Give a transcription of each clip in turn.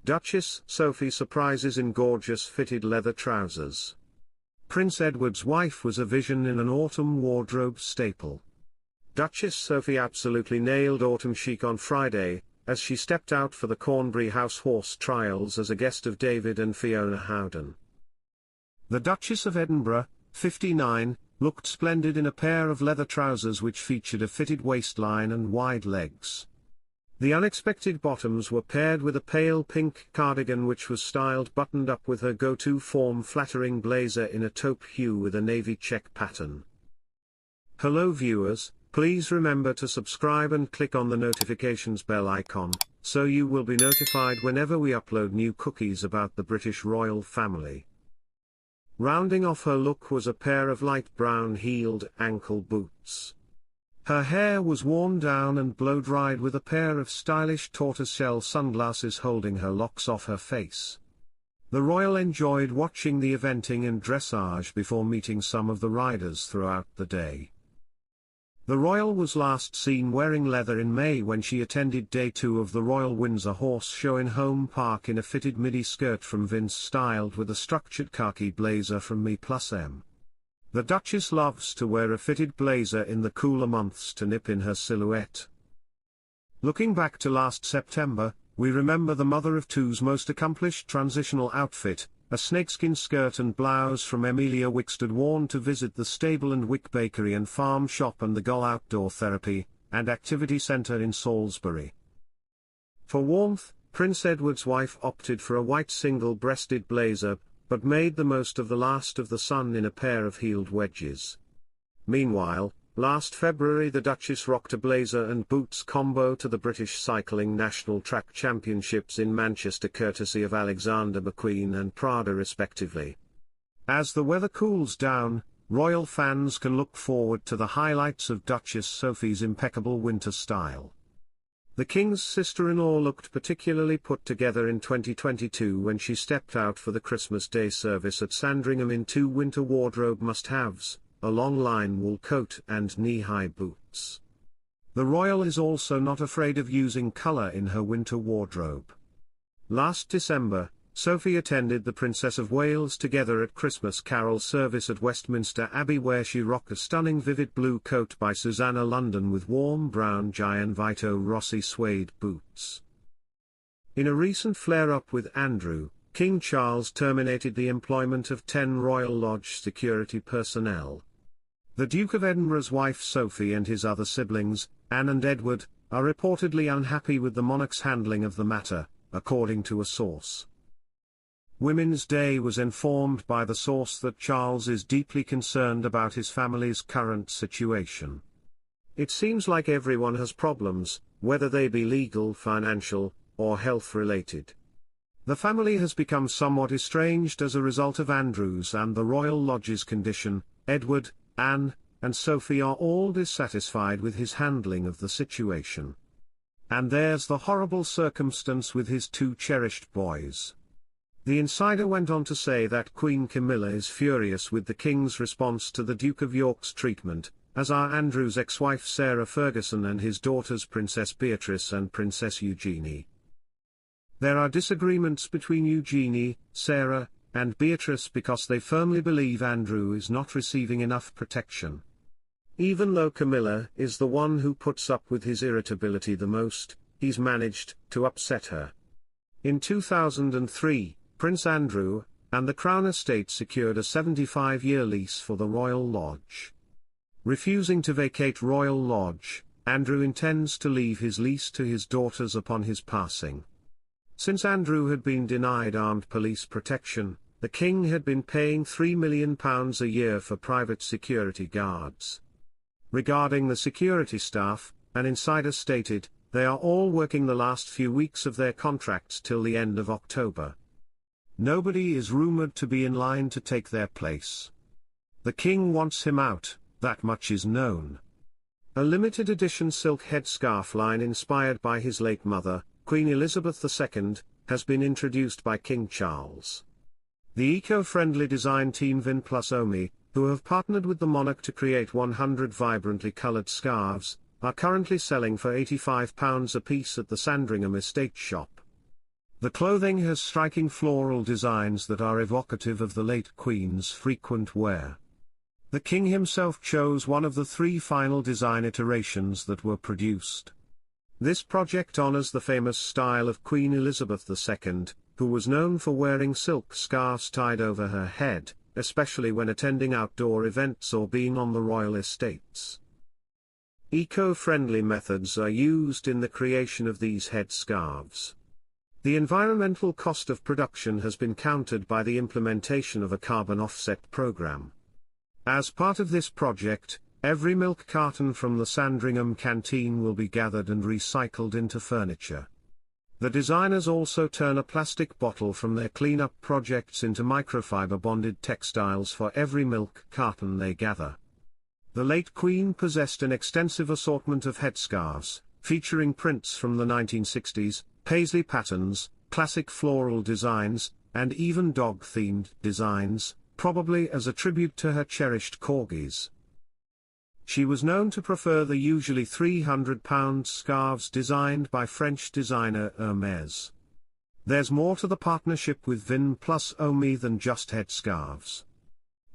Duchess Sophie surprises in gorgeous fitted leather trousers. Prince Edward's wife was a vision in an autumn wardrobe staple. Duchess Sophie absolutely nailed autumn chic on Friday, as she stepped out for the Cornbury House Horse Trials as a guest of David and Fiona Howden. The Duchess of Edinburgh, 59, looked splendid in a pair of leather trousers which featured a fitted waistline and wide legs. The unexpected bottoms were paired with a pale pink cardigan which was styled buttoned up with her go-to form-flattering blazer in a taupe hue with a navy check pattern. Hello viewers, please remember to subscribe and click on the notifications bell icon, so you will be notified whenever we upload new cookies about the British royal family. Rounding off her look was a pair of light brown heeled ankle boots. Her hair was worn down and blow-dried with a pair of stylish tortoiseshell sunglasses holding her locks off her face. The royal enjoyed watching the eventing and dressage before meeting some of the riders throughout the day. The royal was last seen wearing leather in May when she attended Day 2 of the Royal Windsor Horse Show in Home Park in a fitted midi skirt from Vince styled with a structured khaki blazer from Me+M. The Duchess loves to wear a fitted blazer in the cooler months to nip in her silhouette. Looking back to last September, we remember the mother of two's most accomplished transitional outfit, a snakeskin skirt and blouse from Emilia Wickstead worn to visit the stable and Wick Bakery and Farm Shop and the Gull Outdoor Therapy and Activity Centre in Salisbury. For warmth, Prince Edward's wife opted for a white single-breasted blazer, but made the most of the last of the sun in a pair of heeled wedges. Meanwhile, last February the Duchess rocked a blazer and boots combo to the British Cycling National Track Championships in Manchester courtesy of Alexander McQueen and Prada respectively. As the weather cools down, royal fans can look forward to the highlights of Duchess Sophie's impeccable winter style. The King's sister-in-law looked particularly put together in 2022 when she stepped out for the Christmas Day service at Sandringham in two winter wardrobe must-haves, a long-line wool coat and knee-high boots. The royal is also not afraid of using colour in her winter wardrobe. Last December, Sophie attended the Princess of Wales together at Christmas Carol service at Westminster Abbey where she rocked a stunning vivid blue coat by Susanna London with warm brown Gian Vito Rossi suede boots. In a recent flare-up with Andrew, King Charles terminated the employment of 10 Royal Lodge security personnel. The Duke of Edinburgh's wife Sophie and his other siblings, Anne and Edward, are reportedly unhappy with the monarch's handling of the matter, according to a source. Women's Day was informed by the source that Charles is deeply concerned about his family's current situation. It seems like everyone has problems, whether they be legal, financial, or health-related. The family has become somewhat estranged as a result of Andrew's and the Royal Lodge's condition. Edward, Anne, and Sophie are all dissatisfied with his handling of the situation. And there's the horrible circumstance with his two cherished boys. The insider went on to say that Queen Camilla is furious with the King's response to the Duke of York's treatment, as are Andrew's ex-wife Sarah Ferguson and his daughters Princess Beatrice and Princess Eugenie. There are disagreements between Eugenie, Sarah, and Beatrice because they firmly believe Andrew is not receiving enough protection. Even though Camilla is the one who puts up with his irritability the most, he's managed to upset her. In 2003, Prince Andrew and the Crown Estate secured a 75-year lease for the Royal Lodge. Refusing to vacate Royal Lodge, Andrew intends to leave his lease to his daughters upon his passing. Since Andrew had been denied armed police protection, the King had been paying £3 million a year for private security guards. Regarding the security staff, an insider stated, they are all working the last few weeks of their contracts till the end of October. Nobody is rumoured to be in line to take their place. The King wants him out, that much is known. A limited edition silk headscarf line inspired by his late mother, Queen Elizabeth II, has been introduced by King Charles. The eco-friendly design team Vin+Omi, who have partnered with the monarch to create 100 vibrantly coloured scarves, are currently selling for £85 a piece at the Sandringham Estate shop. The clothing has striking floral designs that are evocative of the late Queen's frequent wear. The King himself chose one of the 3 final design iterations that were produced. This project honors the famous style of Queen Elizabeth II, who was known for wearing silk scarves tied over her head, especially when attending outdoor events or being on the royal estates. Eco-friendly methods are used in the creation of these headscarves. The environmental cost of production has been countered by the implementation of a carbon offset program. As part of this project, every milk carton from the Sandringham canteen will be gathered and recycled into furniture. The designers also turn a plastic bottle from their cleanup projects into microfiber bonded textiles for every milk carton they gather. The late Queen possessed an extensive assortment of headscarves, featuring prints from the 1960s, paisley patterns, classic floral designs, and even dog-themed designs, probably as a tribute to her cherished corgis. She was known to prefer the usually £300 scarves designed by French designer Hermès. There's more to the partnership with Vin plus Omi than just headscarves.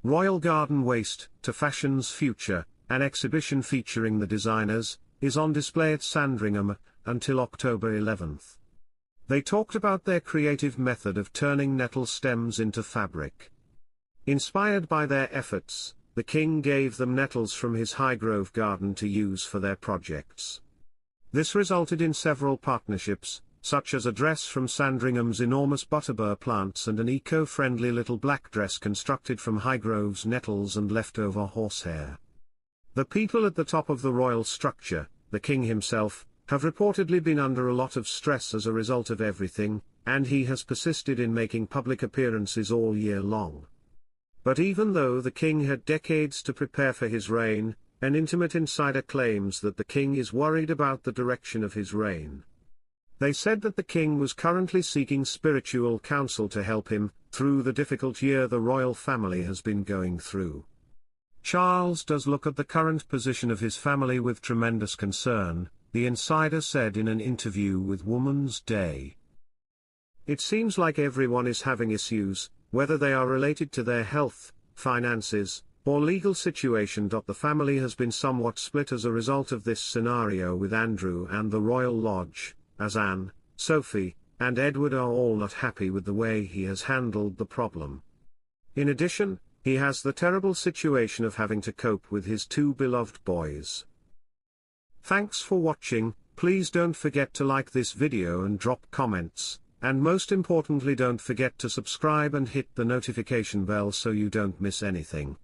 Royal Garden Waste, to Fashion's Future, an exhibition featuring the designers, is on display at Sandringham until October 11th. They talked about their creative method of turning nettle stems into fabric. Inspired by their efforts, the King gave them nettles from his Highgrove garden to use for their projects. This resulted in several partnerships, such as a dress from Sandringham's enormous butterbur plants and an eco-friendly little black dress constructed from Highgrove's nettles and leftover horsehair. The people at the top of the royal structure, the King himself, have reportedly been under a lot of stress as a result of everything, and he has persisted in making public appearances all year long. But even though the King had decades to prepare for his reign, an intimate insider claims that the King is worried about the direction of his reign. They said that the King was currently seeking spiritual counsel to help him through the difficult year the royal family has been going through. Charles does look at the current position of his family with tremendous concern, the insider said in an interview with Woman's Day. It seems like everyone is having issues, whether they are related to their health, finances, or legal situation. The family has been somewhat split as a result of this scenario, with Andrew and the Royal Lodge, as Anne, Sophie, and Edward are all not happy with the way he has handled the problem. In addition, he has the terrible situation of having to cope with his 2 beloved boys. Thanks for watching. Please don't forget to like this video and drop comments, and most importantly don't forget to subscribe and hit the notification bell so you don't miss anything.